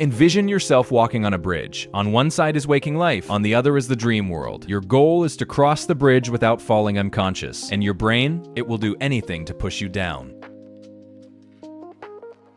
Envision yourself walking on a bridge. On one side is waking life, on the other is the dream world. Your goal is to cross the bridge without falling unconscious, and your brain, it will do anything to push you down.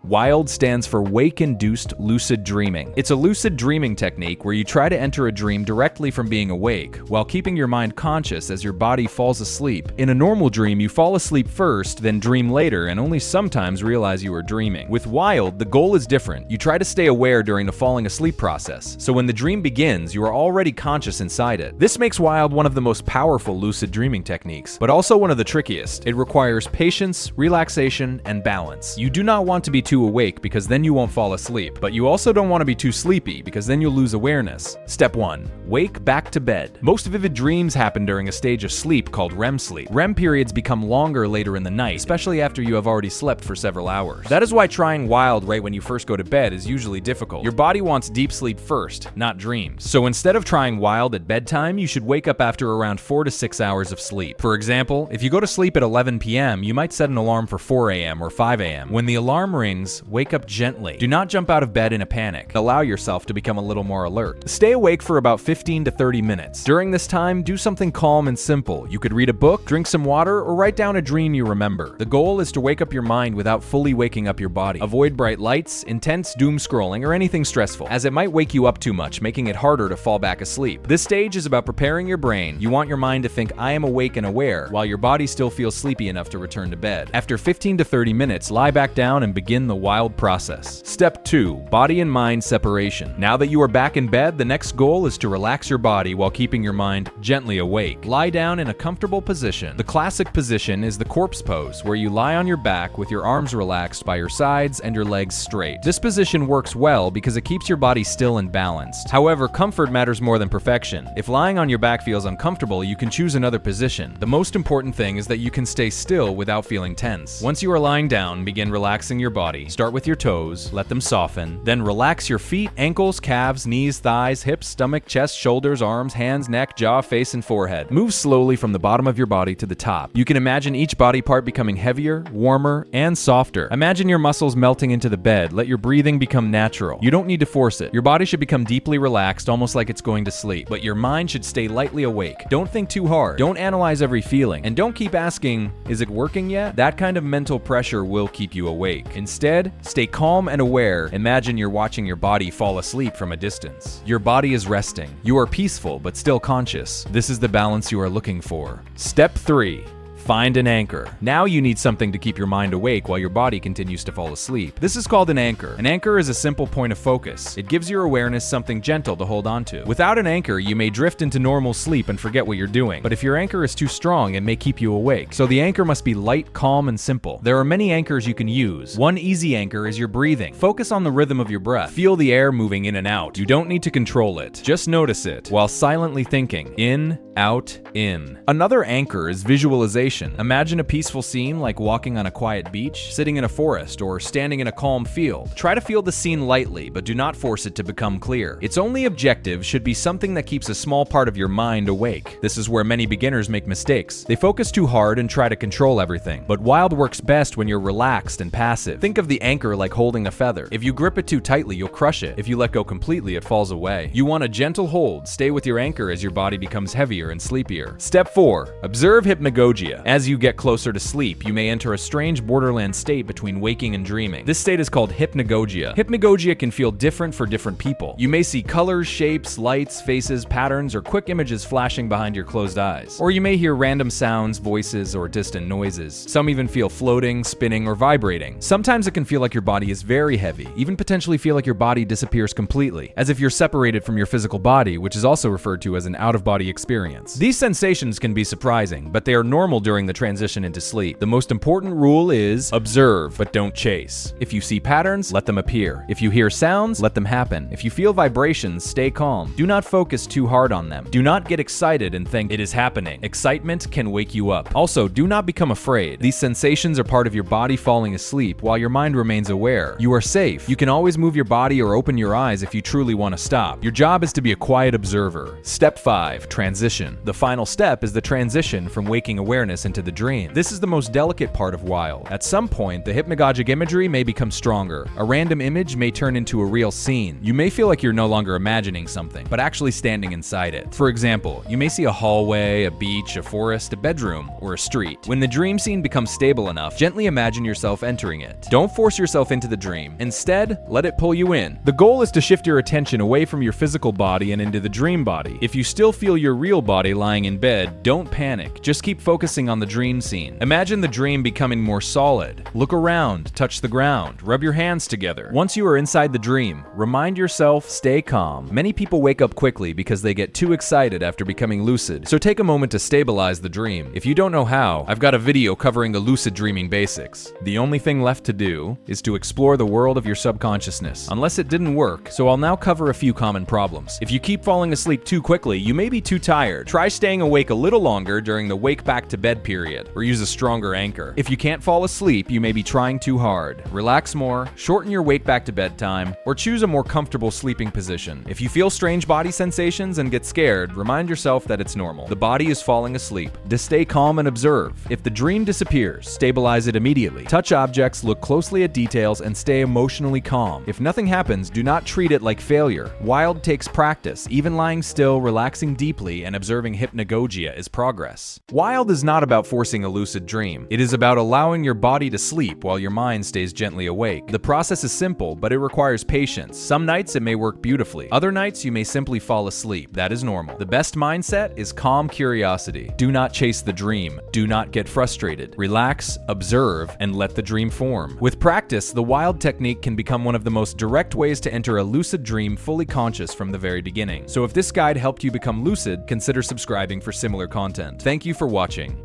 WILD stands for Wake-Induced Lucid Dreaming. It's a lucid dreaming technique where you try to enter a dream directly from being awake, while keeping your mind conscious as your body falls asleep. In a normal dream, you fall asleep first, then dream later, and only sometimes realize you are dreaming. With WILD, the goal is different. You try to stay aware during the falling asleep process, so when the dream begins, you are already conscious inside it. This makes WILD one of the most powerful lucid dreaming techniques, but also one of the trickiest. It requires patience, relaxation, and balance. You do not want to be too awake because then you won't fall asleep, but you also don't want to be too sleepy because then you'll lose awareness. Step 1. Wake back to bed. Most vivid dreams happen during a stage of sleep called REM sleep. REM periods become longer later in the night, especially after you have already slept for several hours. That is why trying WILD right when you first go to bed is usually difficult. Your body wants deep sleep first, not dreams. So instead of trying WILD at bedtime, you should wake up after around 4 to 6 hours of sleep. For example, if you go to sleep at 11 p.m., you might set an alarm for 4 a.m. or 5 a.m. When the alarm rings, wake up gently. Do not jump out of bed in a panic. Allow yourself to become a little more alert. Stay awake for about 15 to 30 minutes. During this time, do something calm and simple. You could read a book, drink some water, or write down a dream you remember. The goal is to wake up your mind without fully waking up your body. Avoid bright lights, intense doom scrolling, or anything stressful, as it might wake you up too much, making it harder to fall back asleep. This stage is about preparing your brain. You want your mind to think, I am awake and aware, while your body still feels sleepy enough to return to bed. After 15 to 30 minutes, lie back down and begin the WILD process. Step 2. Body and mind separation. Now that you are back in bed, the next goal is to relax your body while keeping your mind gently awake. Lie down in a comfortable position. The classic position is the corpse pose, where you lie on your back with your arms relaxed by your sides and your legs straight. This position works well because it keeps your body still and balanced. However, comfort matters more than perfection. If lying on your back feels uncomfortable, you can choose another position. The most important thing is that you can stay still without feeling tense. Once you are lying down, begin relaxing your body. Start with your toes, let them soften, then relax your feet, ankles, calves, knees, thighs, hips, stomach, chest, shoulders, arms, hands, neck, jaw, face, and forehead. Move slowly from the bottom of your body to the top. You can imagine each body part becoming heavier, warmer, and softer. Imagine your muscles melting into the bed. Let your breathing become natural. You don't need to force it. Your body should become deeply relaxed, almost like it's going to sleep, but your mind should stay lightly awake. Don't think too hard. Don't analyze every feeling, and don't keep asking, is it working yet? That kind of mental pressure will keep you awake. Instead, stay calm and aware. Imagine you're watching your body fall asleep from a distance. Your body is resting. You are peaceful but still conscious. This is the balance you are looking for. Step 3. Find an anchor. Now you need something to keep your mind awake while your body continues to fall asleep. This is called an anchor. An anchor is a simple point of focus. It gives your awareness something gentle to hold on to. Without an anchor, you may drift into normal sleep and forget what you're doing. But if your anchor is too strong, it may keep you awake. So the anchor must be light, calm, and simple. There are many anchors you can use. One easy anchor is your breathing. Focus on the rhythm of your breath. Feel the air moving in and out. You don't need to control it. Just notice it while silently thinking. In, out, in. Another anchor is visualization. Imagine a peaceful scene like walking on a quiet beach, sitting in a forest, or standing in a calm field. Try to feel the scene lightly, but do not force it to become clear. Its only objective should be something that keeps a small part of your mind awake. This is where many beginners make mistakes. They focus too hard and try to control everything. But WILD works best when you're relaxed and passive. Think of the anchor like holding a feather. If you grip it too tightly, you'll crush it. If you let go completely, it falls away. You want a gentle hold. Stay with your anchor as your body becomes heavier and sleepier. Step 4. Observe hypnagogia. As you get closer to sleep, you may enter a strange borderland state between waking and dreaming. This state is called hypnagogia. Hypnagogia can feel different for different people. You may see colors, shapes, lights, faces, patterns, or quick images flashing behind your closed eyes. Or you may hear random sounds, voices, or distant noises. Some even feel floating, spinning, or vibrating. Sometimes it can feel like your body is very heavy, even potentially feel like your body disappears completely, as if you're separated from your physical body, which is also referred to as an out-of-body experience. These sensations can be surprising, but they are normal during the transition into sleep. The most important rule is observe, but don't chase. If you see patterns, let them appear. If you hear sounds, let them happen. If you feel vibrations, stay calm. Do not focus too hard on them. Do not get excited and think it is happening. Excitement can wake you up. Also, do not become afraid. These sensations are part of your body falling asleep while your mind remains aware. You are safe. You can always move your body or open your eyes if you truly want to stop. Your job is to be a quiet observer. Step 5. Transition. The final step is the transition from waking awareness us into the dream. This is the most delicate part of Wild. At some point, the hypnagogic imagery may become stronger. A random image may turn into a real scene. You may feel like you're no longer imagining something, but actually standing inside it. For example, you may see a hallway, a beach, a forest, a bedroom, or a street. When the dream scene becomes stable enough, gently imagine yourself entering it. Don't force yourself into the dream. Instead, let it pull you in. The goal is to shift your attention away from your physical body and into the dream body. If you still feel your real body lying in bed, don't panic. Just keep focusing on the dream scene. Imagine the dream becoming more solid. Look around, touch the ground, rub your hands together. Once you are inside the dream, remind yourself, stay calm. Many people wake up quickly because they get too excited after becoming lucid, so take a moment to stabilize the dream. If you don't know how, I've got a video covering the lucid dreaming basics. The only thing left to do is to explore the world of your subconsciousness. Unless it didn't work, so I'll now cover a few common problems. If you keep falling asleep too quickly, you may be too tired. Try staying awake a little longer during the wake back to bed period, or use a stronger anchor. If you can't fall asleep, you may be trying too hard. Relax more, shorten your wake back to bedtime, or choose a more comfortable sleeping position. If you feel strange body sensations and get scared, remind yourself that it's normal. The body is falling asleep. To stay calm and observe. If the dream disappears, stabilize it immediately. Touch objects, look closely at details, and stay emotionally calm. If nothing happens, do not treat it like failure. Wild takes practice. Even lying still, relaxing deeply, and observing hypnagogia is progress. Wild is not about forcing a lucid dream. It is about allowing your body to sleep while your mind stays gently awake. The process is simple, but it requires patience. Some nights it may work beautifully. Other nights you may simply fall asleep. That is normal. The best mindset is calm curiosity. Do not chase the dream. Do not get frustrated. Relax, observe, and let the dream form. With practice, the Wild technique can become one of the most direct ways to enter a lucid dream fully conscious from the very beginning. So if this guide helped you become lucid, consider subscribing for similar content. Thank you for watching.